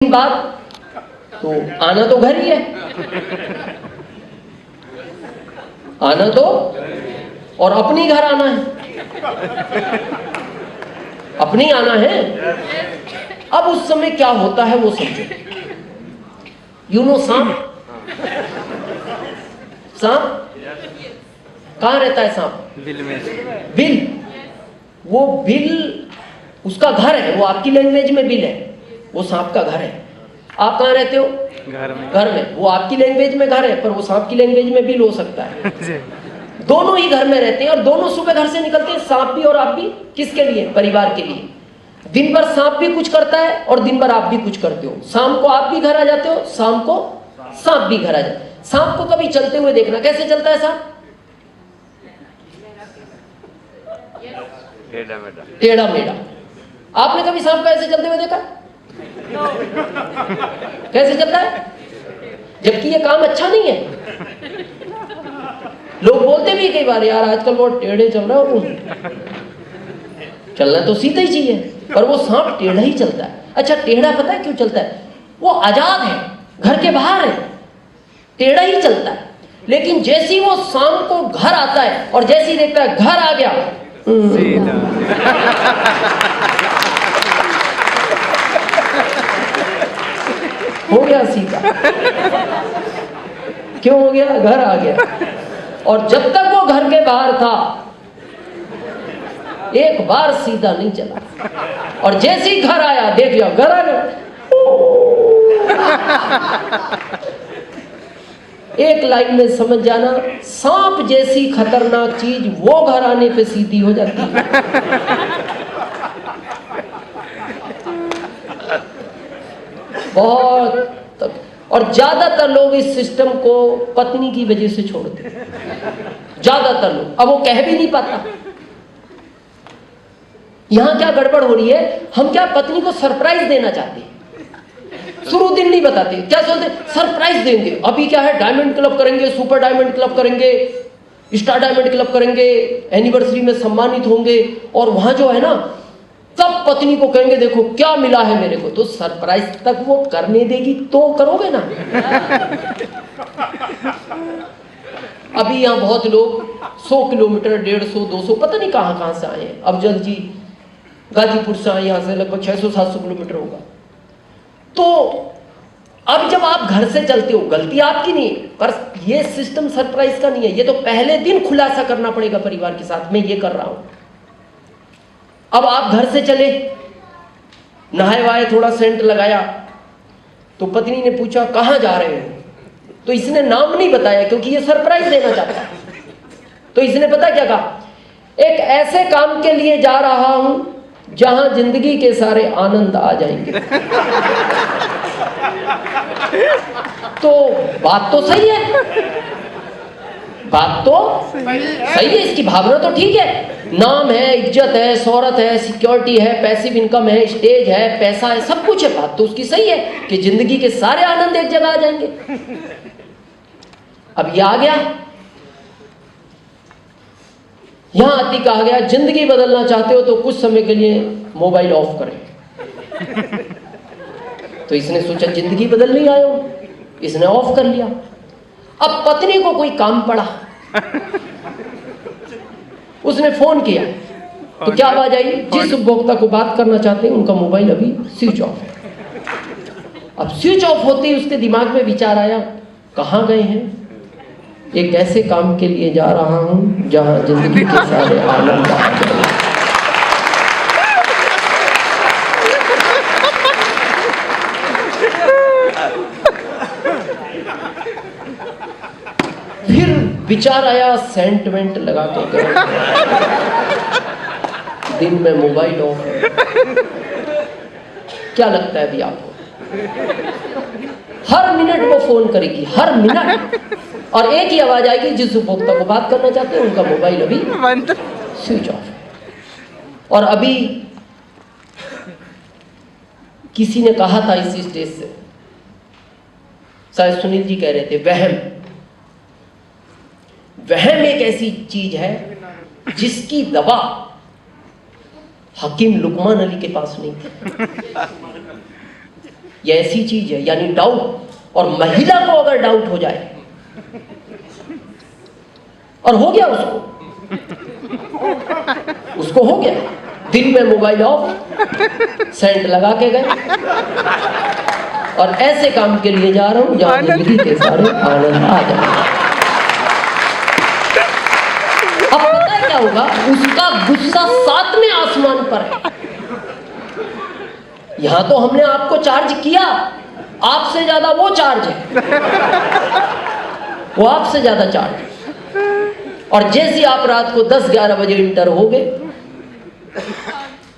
बाद तो आना तो घर ही है, आना तो और अपनी घर आना है, अपनी आना है। अब उस समय क्या होता है वो समझो। यू नो सांप, सांप कहां रहता है? सांप बिल में। बिल, वो बिल उसका घर है, वो आपकी लैंग्वेज में बिल है, वो सांप का घर है। आप कहाँ रहते हो? घर में। घर में, वो आपकी लैंग्वेज में घर है, पर वो सांप की लैंग्वेज में बिल हो सकता है। दोनों ही घर में रहते हैं और दोनों सुबह घर से निकलते हैं, सांप भी और आप भी। किसके लिए? परिवार के लिए। दिन भर सांप भी कुछ करता है और दिन भर आप भी कुछ करते हो। शाम को आप भी घर आ जाते हो, शाम को सांप भी घर आ जाता है। सांप को कभी चलते हुए देखना, कैसे चलता है सांप? टेढ़ा मेढ़ा। आपने कभी सांप को ऐसे चलते हुए देखा? कैसे चलता है? जबकि ये काम अच्छा नहीं है। लोग बोलते भी कई बार, यार आजकल बहुत टेढ़े चल रहा हो तुम, चलना तो सीधा ही चाहिए, पर वो सांप टेढ़ा ही चलता है। अच्छा, टेढ़ा पता है क्यों चलता है? वो आजाद है, घर के बाहर है, टेढ़ा ही चलता है। लेकिन जैसी वो शाम को घर आता है और जैसी देखता है घर आ गया, हो गया सीधा। क्यों हो गया? घर आ गया। और जब तक वो घर के बाहर था एक बार सीधा नहीं चला, और जैसे ही घर आया देख लिया घर आ गया। एक लाइन में समझ जाना, सांप जैसी खतरनाक चीज वो घर आने पे सीधी हो जाती है। बहुत। और ज्यादातर लोग इस सिस्टम को पत्नी की वजह से छोड़ते हैं, ज्यादातर लोग। अब वो कह भी नहीं पाता। यहां क्या गड़बड़ हो रही है? हम क्या पत्नी को सरप्राइज देना चाहते हैं, शुरू दिन नहीं बताते। क्या सोचते? सरप्राइज देंगे। अभी क्या है, डायमंड क्लब करेंगे, सुपर डायमंड क्लब करेंगे, स्टार डायमंड क्लब करेंगे, एनिवर्सरी में सम्मानित होंगे, और वहां जो है ना सब पत्नी को कहेंगे देखो क्या मिला है मेरे को। तो सरप्राइज तक वो करने देगी तो करोगे ना। अभी यहाँ बहुत लोग 100 किलोमीटर, 150, 200 पता नहीं कहां से आए हैं। अफजल जी गाजीपुर से आए, यहाँ से लगभग 600-700 किलोमीटर होगा। तो अब जब आप घर से चलते हो, गलती आपकी नहीं है, पर ये सिस्टम सरप्राइज का नहीं है। ये तो पहले दिन खुलासा करना पड़ेगा परिवार के साथ, मैं ये कर रहा हूं। अब आप घर से चले, नहाए वाए, थोड़ा सेंट लगाया, तो पत्नी ने पूछा कहां जा रहे हो? तो इसने नाम नहीं बताया क्योंकि ये सरप्राइज देना चाहता है। तो इसने पता क्या कहा? एक ऐसे काम के लिए जा रहा हूं जहां जिंदगी के सारे आनंद आ जाएंगे। तो बात तो सही है, बात तो सही है, इसकी भावना तो ठीक है। नाम है, इज्जत है, शोहरत है, सिक्योरिटी है, पैसिव इनकम है, स्टेज है, पैसा है, सब कुछ है। बात तो उसकी सही है कि जिंदगी के सारे आनंद एक जगह आ जाएंगे। अब ये आ गया, यहां आती कहा गया जिंदगी बदलना चाहते हो तो कुछ समय के लिए मोबाइल ऑफ करें। तो इसने सोचा जिंदगी बदलने आया हूं, इसने ऑफ कर लिया। अब पत्नी को कोई काम पड़ा, उसने फोन किया, तो क्या आवाज आई? जिस उपभोक्ता को बात करना चाहते हैं उनका मोबाइल अभी स्विच ऑफ है। अब स्विच ऑफ होते ही उसके दिमाग में विचार आया, कहां गए हैं? एक ऐसे काम के लिए जा रहा हूं जहां जिंदगी के सारे आनंद आ जाएंगे। फिर विचार आया, सेंटिमेंट लगा के गए, दिन में मोबाइल ऑफ है। क्या लगता है अभी आपको? हर मिनट वो फोन करेगी, हर मिनट, और एक ही आवाज आएगी, जिस उपभोक्ता को बात करना चाहते हैं उनका मोबाइल अभी स्विच ऑफ है। और अभी किसी ने कहा था इस स्टेज से, शायद सुनील जी कह रहे थे, वहम एक ऐसी चीज है जिसकी दवा हकीम लुकमान अली के पास नहीं थी। ये ऐसी चीज है, यानी डाउट। और महिला को अगर डाउट हो जाए, और हो गया उसको हो गया, दिन में मोबाइल ऑफ, सेंट लगा के गए और ऐसे काम के लिए जा रहा हूं जहां जिंदगी के सारे आनंद आ जाए। अब पता क्या होगा, उसका गुस्सा 7वें आसमान पर है। यहां तो हमने आपको चार्ज किया, आपसे ज्यादा वो चार्ज है, वो आपसे ज्यादा चार्ज है। और जैसे आप रात को 10-11 बजे इंटर हो गए,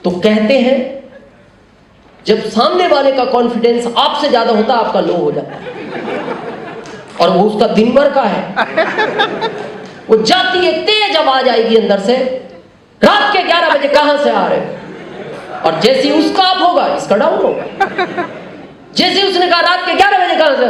तो कहते हैं जब सामने वाले का कॉन्फिडेंस आपसे ज्यादा होता है, आपका लो हो जाता है। और वो उसका दिन भर का है, वो जाती है तेज आवाज आएगी अंदर से, रात के 11 बजे कहां से आ रहे हो? और जैसे ही उसका अप होगा, इसका डाउन होगा। जैसे उसने कहा रात के 11 बजे कहां से,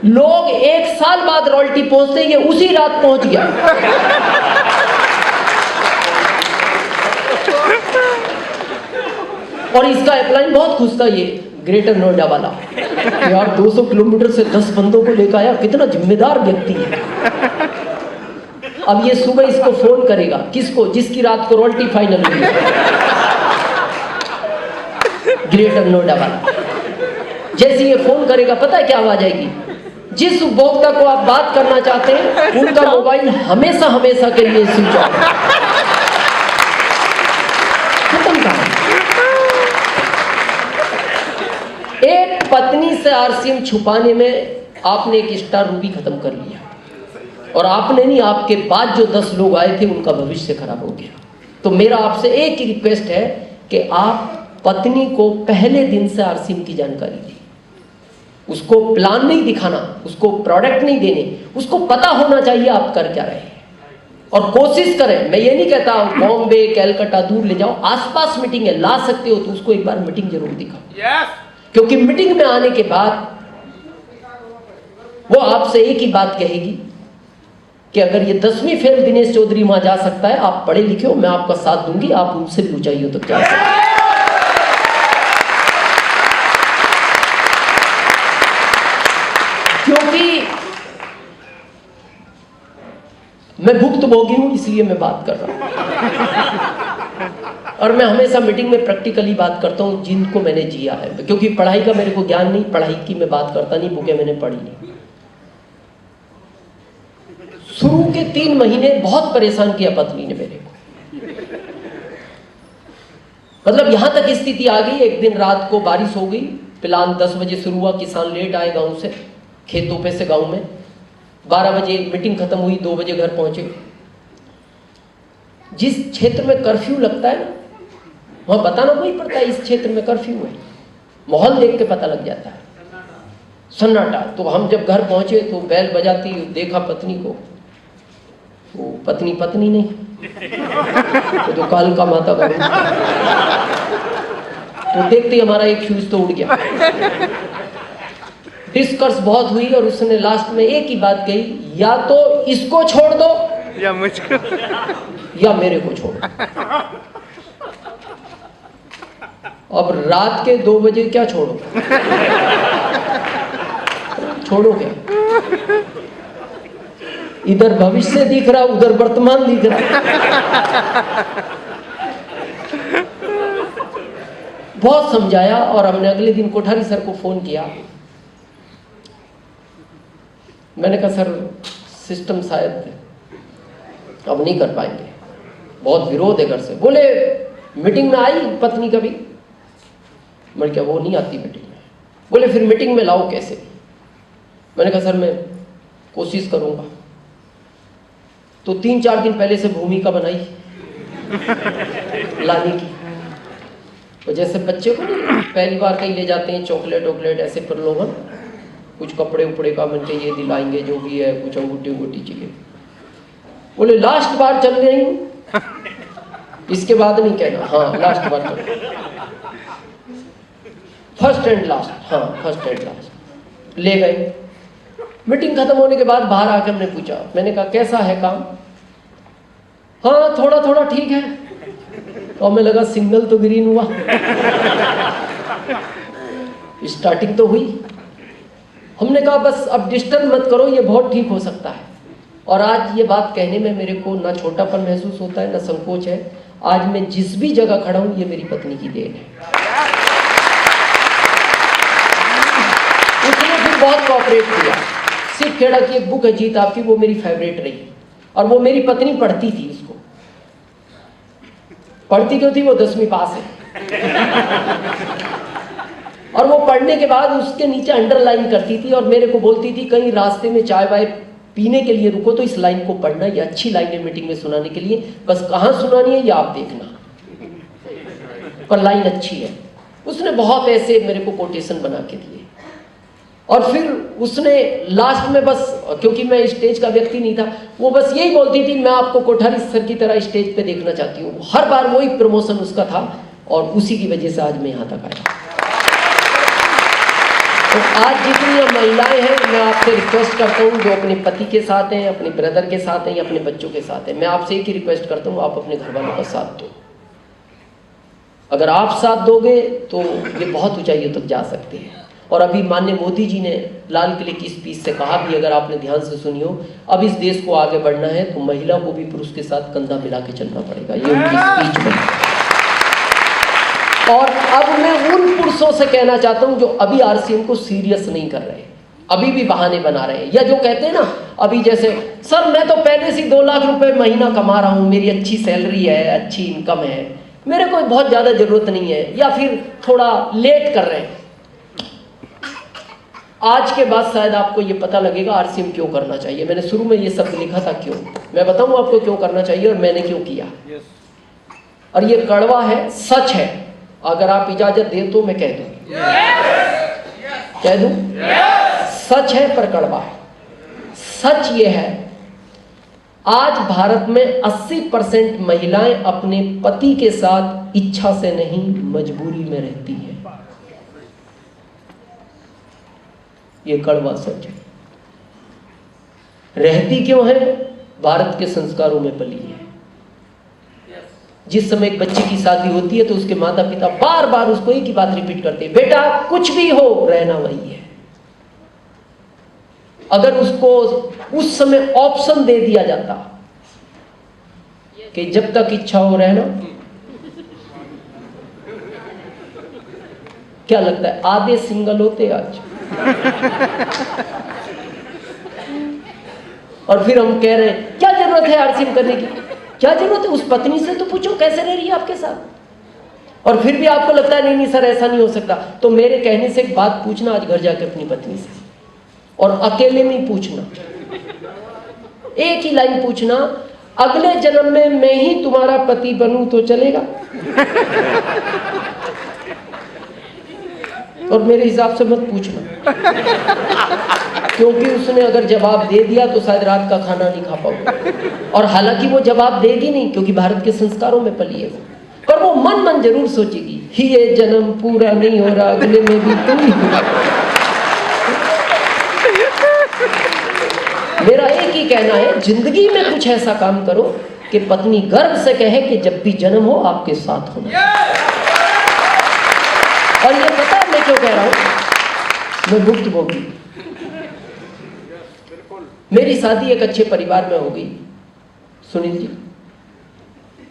लोग 1 साल बाद रॉयल्टी पहुंचते, ये उसी रात पहुंच गया। और इसका अपलाइन बहुत खुश था, ये ग्रेटर नोएडा वाला, यार 200 किलोमीटर से 10 बंदों को लेकर आया, कितना जिम्मेदार व्यक्ति है। अब ये सुबह इसको फोन करेगा, किसको? जिसकी रात को रॉयल्टी फाइनल हुई है, ग्रेटर नोएडा वाला। जैसे ये फोन करेगा, पता है क्या आवाज आएगी? जिस उपभोक्ता को आप बात करना चाहते हैं, उनका मोबाइल हमेशा हमेशा के लिए स्विच ऑफ। खत्म कहानी। एक पत्नी से आरसीएम छुपाने में आपने 1 स्टार रूपी खत्म कर लिया, और आपने नहीं, आपके बाद जो 10 लोग आए थे उनका भविष्य खराब हो गया। तो मेरा आपसे एक ही रिक्वेस्ट है कि आप पत्नी को पहले दिन से आरसीएम की जानकारी दी, उसको प्लान नहीं दिखाना, उसको प्रोडक्ट नहीं देने, उसको पता होना चाहिए आप कर क्या रहे हैं। और कोशिश करें, मैं ये नहीं कहता बॉम्बे कैलकाटा दूर ले जाओ, आसपास मीटिंग है, ला सकते हो तो उसको एक बार मीटिंग जरूर दिखाओ। क्योंकि मीटिंग में आने के बाद वो आपसे एक ही बात कहेगी कि अगर ये 10वीं फेल दिनेश चौधरी वहां जा सकता है, आप पढ़े लिखे हो, मैं आपका साथ दूंगी, आप उनसे भी ऊंचाइयों तक जा सकते हैं। क्योंकि मैं भुक्तभोगी हूं, इसलिए मैं बात कर रहा हूं। और मैं हमेशा मीटिंग में प्रैक्टिकली बात करता हूं, जिनको मैंने जिया है। क्योंकि पढ़ाई का मेरे को ज्ञान नहीं, पढ़ाई की मैं बात करता नहीं, बुकें मैंने पढ़ी नहीं। शुरू के 3 महीने बहुत परेशान किया पत्नी ने मेरे को। मतलब यहां तक स्थिति आ गई, एक दिन रात को बारिश हो गई, प्लान 10 बजे शुरू हुआ, किसान लेट आए गांव से, खेतों पे से गांव में। 12 बजे मीटिंग खत्म हुई, 2 बजे घर पहुंचे। जिस क्षेत्र में कर्फ्यू लगता है ना, वहां बताना कोई पड़ता है इस क्षेत्र में कर्फ्यू है, माहौल देख के पता लग जाता है, सन्नाटा। तो हम जब घर पहुंचे तो बैल बजाती देखा पत्नी को, वो पत्नी नहीं तो कालका माता का रूप। तो देखते ही हमारा एक फ्यूज तो उड़ गया। डिस्कस बहुत हुई और उसने लास्ट में एक ही बात कही, या तो इसको छोड़ दो या मुझको, या मेरे को छोड़ो। अब रात के 2 बजे क्या छोड़ो? छोड़ो क्या? इधर भविष्य दिख रहा, उधर वर्तमान दिख रहा। बहुत समझाया और हमने अगले दिन कोठारी सर को फोन किया। मैंने कहा सर सिस्टम शायद अब नहीं कर पाएंगे, बहुत विरोध है घर से। बोले मीटिंग में आई पत्नी कभी? मैंने कहा वो नहीं आती मीटिंग में। बोले फिर मीटिंग में लाओ कैसे? मैंने कहा सर मैं कोशिश करूंगा। तो 3-4 दिन पहले से भूमिका बनाई लाने की। तो जैसे बच्चे को पहली बार कहीं ले जाते हैं, चॉकलेट ऐसे प्रलोभन, कुछ कपड़े उपड़े का मन के ये dilaएंगे, जो भी है, कुछ अंगूठी चाहिए। बोले लास्ट बार चल रही हूँ, इसके बाद नहीं कहना। हाँ लास्ट बार चल, फर्स्ट एंड लास्ट। हाँ फर्स्ट एंड लास्ट। ले गए। मीटिंग खत्म होने के बाद बाहर आकर हमने पूछा, मैंने कहा कैसा है काम? हाँ थोड़ा थोड़ा ठीक है। तो हमें लगा सिग्नल तो ग्रीन हुआ, स्टार्टिंग तो हुई। हमने कहा बस अब डिस्टर्ब मत करो, ये बहुत ठीक हो सकता है। और आज ये बात कहने में मेरे को ना छोटापन महसूस होता है ना संकोच है। आज मैं जिस भी जगह खड़ा हूं ये मेरी पत्नी की देन है। उसने फिर बहुत कोऑपरेट किया। सिख खेड़ा की एक बुक है जीत आपकी, वो मेरी फेवरेट रही और वो मेरी पत्नी पढ़ती थी उसको। पढ़ती क्यों थी? वो 10वीं पास है। और वो पढ़ने के बाद उसके नीचे अंडरलाइन करती थी और मेरे को बोलती थी कहीं रास्ते में चाय वाय पीने के लिए रुको तो इस लाइन को पढ़ना, ये अच्छी लाइन है मीटिंग में सुनाने के लिए, बस कहाँ सुनानी है ये आप देखना, पर लाइन अच्छी है। उसने बहुत ऐसे मेरे को कोटेशन बना के दिए। और फिर उसने लास्ट में बस, क्योंकि मैं स्टेज का व्यक्ति नहीं था, वो बस यही बोलती थी मैं आपको कोठारी सर की तरह स्टेज पे देखना चाहती हूँ। हर बार वही प्रमोशन उसका था और उसी की वजह से आज मैं यहाँ तक आया। तो आज जितनी महिलाएं हैं, मैं आपसे रिक्वेस्ट करता हूँ जो अपने पति के साथ हैं, अपने ब्रदर के साथ हैं या अपने बच्चों के साथ हैं, मैं आपसे एक ही रिक्वेस्ट करता हूँ, आप अपने घर वालों का साथ दो। अगर आप साथ दोगे तो ये बहुत ऊंचाइयों तक जा सकते हैं। और अभी माननीय मोदी जी ने लाल किले की स्पीच से कहा भी, अगर आपने ध्यान से सुनी हो, अब इस देश को आगे बढ़ना है तो महिला को भी पुरुष के साथ कंधा मिला के चलना पड़ेगा, ये उनकी स्पीच में। और अब मैं उन पुरुषों से कहना चाहता हूं जो अभी आरसीएम को सीरियस नहीं कर रहे, अभी भी बहाने बना रहे हैं, या जो कहते हैं ना अभी जैसे सर मैं तो पहले से 2 लाख रुपए महीना कमा रहा हूं, मेरी अच्छी सैलरी है, अच्छी इनकम है, मेरे को बहुत ज्यादा जरूरत नहीं है, या फिर थोड़ा लेट कर रहे हैं। आज के बाद शायद आपको ये पता लगेगा आरसीएम क्यों करना चाहिए। मैंने शुरू में ये शब्द लिखा था क्यों, मैं बताऊं आपको क्यों करना चाहिए और मैंने क्यों किया। और ये कड़वा है, सच है, अगर आप इजाजत दें तो मैं कह दूं, कह दूं, सच है पर कड़वा है। सच ये है, आज भारत में 80% महिलाएं अपने पति के साथ इच्छा से नहीं मजबूरी में रहती हैं। ये कड़वा सच है। रहती क्यों है? भारत के संस्कारों में पली है। जिस समय एक बच्चे की शादी होती है तो उसके माता पिता बार बार उसको एक ही बात रिपीट करते हैं, बेटा कुछ भी हो रहना वही है। अगर उसको उस समय ऑप्शन दे दिया जाता कि जब तक इच्छा हो रहना, क्या लगता है आधे सिंगल होते आज। और फिर हम कह रहे हैं क्या जरूरत है आरसीएम करने की, क्या जरूरत है? उस पत्नी से तो पूछो कैसे रह रही है आपके साथ। और फिर भी आपको लगता है नहीं नहीं सर ऐसा नहीं हो सकता, तो मेरे कहने से एक बात पूछना आज घर जाके अपनी पत्नी से, और अकेले में ही पूछना, एक ही लाइन पूछना, अगले जन्म में मैं ही तुम्हारा पति बनूं तो चलेगा? और मेरे हिसाब से मत पूछना, क्योंकि उसने अगर जवाब दे दिया तो शायद रात का खाना नहीं खा पाओगे। और हालांकि वो जवाब देगी नहीं क्योंकि भारत के संस्कारों में पली है वो, पर वो मन मन जरूर सोचेगी ही ये जन्म पूरा नहीं हो रहा, अगले में भी तुम ही। मेरा एक ही कहना है, जिंदगी में कुछ ऐसा काम करो कि पत्नी गर्व से कहे कि जब भी जन्म हो आपके साथ होना। और ये पता है मैं क्यों कह रहा हूं, मैं गुप्त बोगी। मेरी शादी एक अच्छे परिवार में हो गई सुनील जी,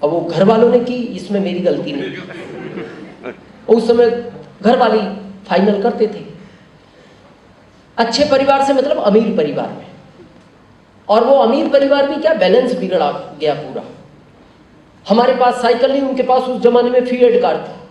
अब वो घर वालों ने की, इसमें मेरी गलती नहीं। उस समय घर वाली फाइनल करते थे। अच्छे परिवार से मतलब अमीर परिवार में, और वो अमीर परिवार भी क्या, बैलेंस बिगड़ा गया पूरा। हमारे पास साइकिल नहीं, उनके पास उस जमाने में फीएड कार थी।